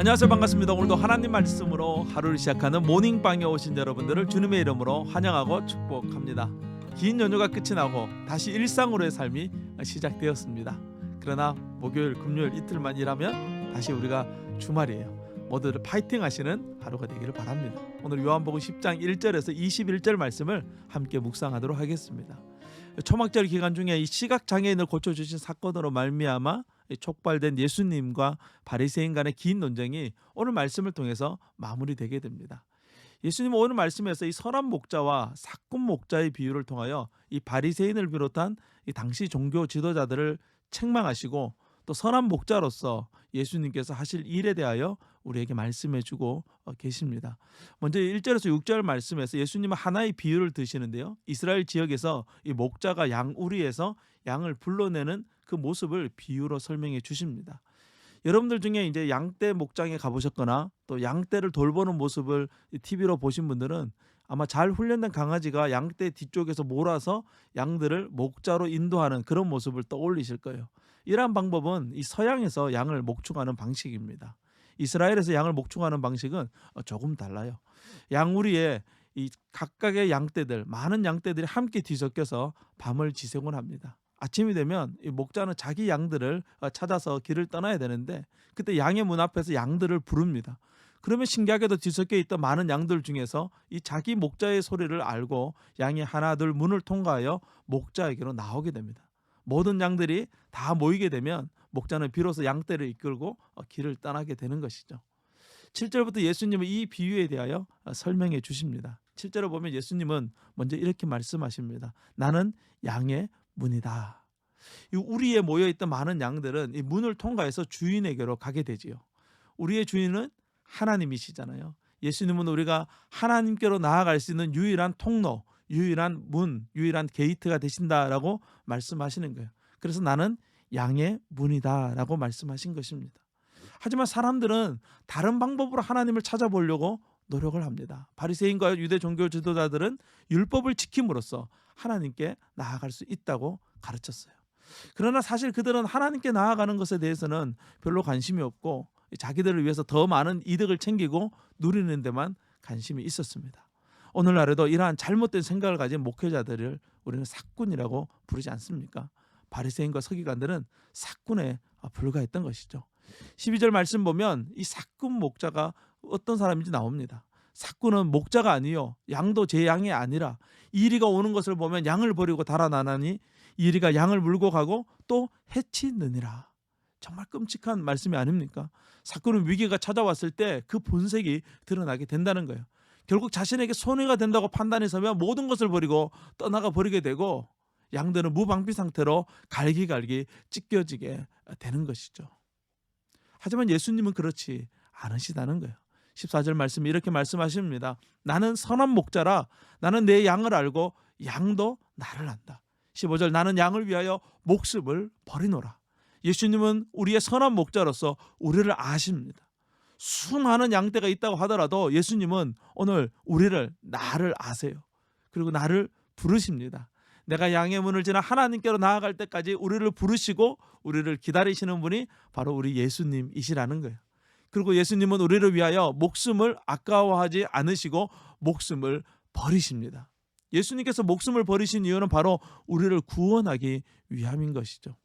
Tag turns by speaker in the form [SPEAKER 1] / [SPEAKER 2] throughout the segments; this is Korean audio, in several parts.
[SPEAKER 1] 안녕하세요. 반갑습니다. 오늘도 하나님 말씀으로 하루를 시작하는 모닝방에 오신 여러분들을 주님의 이름으로 환영하고 축복합니다. 긴 연휴가 끝이 나고 다시 일상으로의 삶이 시작되었습니다. 그러나 목요일, 금요일 이틀만 일하면 다시 우리가 주말이에요. 모두들 파이팅 하시는 하루가 되기를 바랍니다. 오늘 요한복음 10장 1절에서 21절 말씀을 함께 묵상하도록 하겠습니다. 초막절 기간 중에 이 시각장애인을 고쳐주신 사건으로 말미암아 촉발된 예수님과 바리새인 간의 긴 논쟁이 오늘 말씀을 통해서 마무리되게 됩니다. 예수님은 오늘 말씀에서 이 선한 목자와 사꾼 목자의 비유를 통하여 이 바리새인을 비롯한 이 당시 종교 지도자들을 책망하시고 또 선한 목자로서 예수님께서 하실 일에 대하여 우리에게 말씀해 주고 계십니다. 먼저 1절에서 6절 말씀에서 예수님은 하나의 비유를 드시는데요. 이스라엘 지역에서 이 목자가 양 우리에서 양을 불러내는 그 모습을 비유로 설명해 주십니다. 여러분들 중에 이제 양떼 목장에 가보셨거나 또 양떼를 돌보는 모습을 TV로 보신 분들은 아마 잘 훈련된 강아지가 양떼 뒤쪽에서 몰아서 양들을 목자로 인도하는 그런 모습을 떠올리실 거예요. 이러한 방법은 이 서양에서 양을 목축하는 방식입니다. 이스라엘에서 양을 목축하는 방식은 조금 달라요. 양우리에 이 각각의 양떼들, 많은 양떼들이 함께 뒤섞여서 밤을 지새곤 합니다. 아침이 되면 이 목자는 자기 양들을 찾아서 길을 떠나야 되는데 그때 양의 문 앞에서 양들을 부릅니다. 그러면 신기하게도 뒤섞여 있던 많은 양들 중에서 이 자기 목자의 소리를 알고 양이 하나둘 문을 통과하여 목자에게로 나오게 됩니다. 모든 양들이 다 모이게 되면 목자는 비로소 양떼를 이끌고 길을 떠나게 되는 것이죠. 7절부터 예수님은 이 비유에 대하여 설명해 주십니다. 7절을 보면 예수님은 먼저 이렇게 말씀하십니다. 나는 양의 문이다. 이 우리에 모여있던 많은 양들은 이 문을 통과해서 주인에게로 가게 되지요. 우리의 주인은 하나님이시잖아요. 예수님은 우리가 하나님께로 나아갈 수 있는 유일한 통로, 유일한 문, 유일한 게이트가 되신다라고 말씀하시는 거예요. 그래서 나는 양의 문이다라고 말씀하신 것입니다. 하지만 사람들은 다른 방법으로 하나님을 찾아보려고 노력을 합니다. 바리새인과 유대 종교 지도자들은 율법을 지킴으로써 하나님께 나아갈 수 있다고 가르쳤어요. 그러나 사실 그들은 하나님께 나아가는 것에 대해서는 별로 관심이 없고 자기들을 위해서 더 많은 이득을 챙기고 누리는 데만 관심이 있었습니다. 오늘날에도 이러한 잘못된 생각을 가진 목회자들을 우리는 사꾼이라고 부르지 않습니까? 바리새인과 서기관들은 사꾼에 불과했던 것이죠. 12절 말씀 보면 이 사꾼 목자가 어떤 사람인지 나옵니다. 사꾼은 목자가 아니요 양도 제 양이 아니라 이리가 오는 것을 보면 양을 버리고 달아나나니 이리가 양을 물고 가고 또 해치느니라. 정말 끔찍한 말씀이 아닙니까? 사꾼은 위기가 찾아왔을 때 그 본색이 드러나게 된다는 거예요. 결국 자신에게 손해가 된다고 판단이 서면 모든 것을 버리고 떠나가 버리게 되고 양들은 무방비 상태로 갈기갈기 찢겨지게 되는 것이죠. 하지만 예수님은 그렇지 않으시다는 거예요. 14절 말씀이 이렇게 말씀하십니다. 나는 선한 목자라 나는 내 양을 알고 양도 나를 안다. 15절 나는 양을 위하여 목숨을 버리노라. 예수님은 우리의 선한 목자로서 우리를 아십니다. 수많은 양떼가 있다고 하더라도 예수님은 오늘 나를 아세요. 그리고 나를 부르십니다. 내가 양의 문을 지나 하나님께로 나아갈 때까지 우리를 부르시고 우리를 기다리시는 분이 바로 우리 예수님이시라는 거예요. 그리고 예수님은 우리를 위하여 목숨을 아까워하지 않으시고 목숨을 버리십니다. 예수님께서 목숨을 버리신 이유는 바로 우리를 구원하기 위함인 것이죠.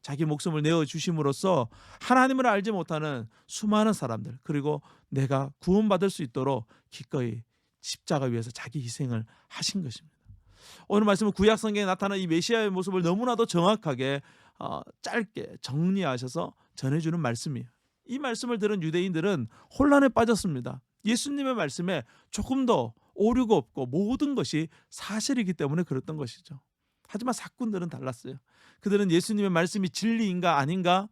[SPEAKER 1] 자기 목숨을 내어주심으로써 하나님을 알지 못하는 수많은 사람들 그리고 내가 구원받을 수 있도록 기꺼이 십자가 위에서 자기 희생을 하신 것입니다. 오늘 말씀은 구약 성경에 나타난 이 메시아의 모습을 너무나도 정확하게 짧게 정리하셔서 전해주는 말씀이에요. 이 말씀을 들은 유대인들은 혼란에 빠졌습니다. 예수님의 말씀에 조금 더 오류가 없고 모든 것이 사실이기 때문에 그랬던 것이죠. 하지만 사꾼들은 달랐어요. 그들은 예수님의 말씀이 진리인가 아닌가,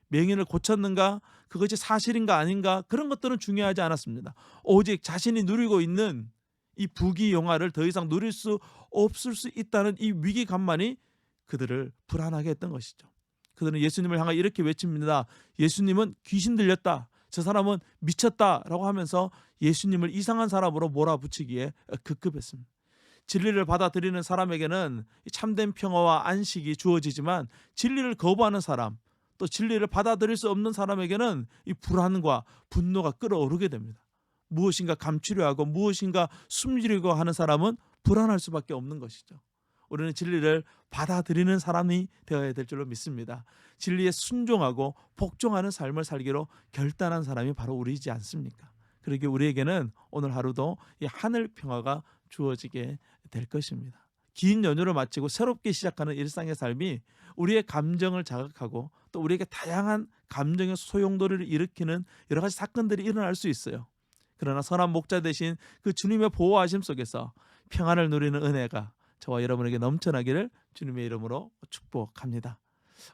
[SPEAKER 1] 맹인을 고쳤는가, 그것이 사실인가 아닌가 그런 것들은 중요하지 않았습니다. 오직 자신이 누리고 있는 이 부귀 영화를 더 이상 누릴 수 없을 수 있다는 이 위기감만이 그들을 불안하게 했던 것이죠. 그들은 예수님을 향해 이렇게 외칩니다. 예수님은 귀신 들렸다. 저 사람은 미쳤다라고 하면서 예수님을 이상한 사람으로 몰아붙이기에 급급했습니다. 진리를 받아들이는 사람에게는 참된 평화와 안식이 주어지지만 진리를 거부하는 사람 또 진리를 받아들일 수 없는 사람에게는 이 불안과 분노가 끓어오르게 됩니다. 무엇인가 감추려 하고 무엇인가 숨기려고 하는 사람은 불안할 수밖에 없는 것이죠. 우리는 진리를 받아들이는 사람이 되어야 될 줄로 믿습니다. 진리에 순종하고 복종하는 삶을 살기로 결단한 사람이 바로 우리이지 않습니까? 그러기에 우리에게는 오늘 하루도 이 하늘 평화가 주어지게 될 것입니다. 긴 연휴를 마치고 새롭게 시작하는 일상의 삶이 우리의 감정을 자극하고 또 우리에게 다양한 감정의 소용돌이를 일으키는 여러 가지 사건들이 일어날 수 있어요. 그러나 선한 목자 되신 그 주님의 보호하심 속에서 평안을 누리는 은혜가 저와 여러분에게 넘쳐나기를 주님의 이름으로 축복합니다.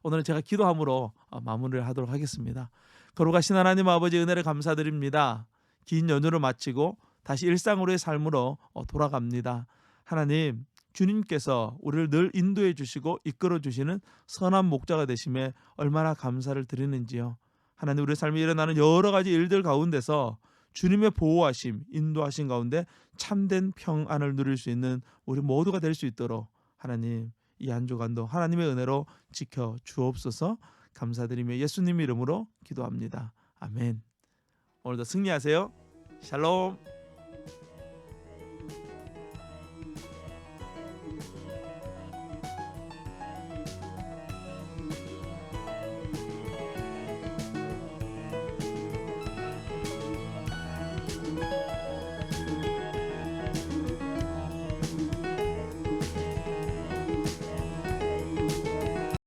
[SPEAKER 1] 오늘은 제가 기도함으로 마무리를 하도록 하겠습니다. 거룩하신 하나님 아버지, 은혜를 감사드립니다. 긴 연휴를 마치고 다시 일상으로의 삶으로 돌아갑니다. 하나님, 주님께서 우리를 늘 인도해 주시고 이끌어 주시는 선한 목자가 되심에 얼마나 감사를 드리는지요. 하나님, 우리 삶에 일어나는 여러 가지 일들 가운데서 주님의 보호하심, 인도하심 가운데 참된 평안을 누릴 수 있는 우리 모두가 될 수 있도록 하나님, 이 한 주간도 하나님의 은혜로 지켜 주옵소서. 감사드리며 예수님 이름으로 기도합니다. 아멘. 오늘도 승리하세요. 샬롬.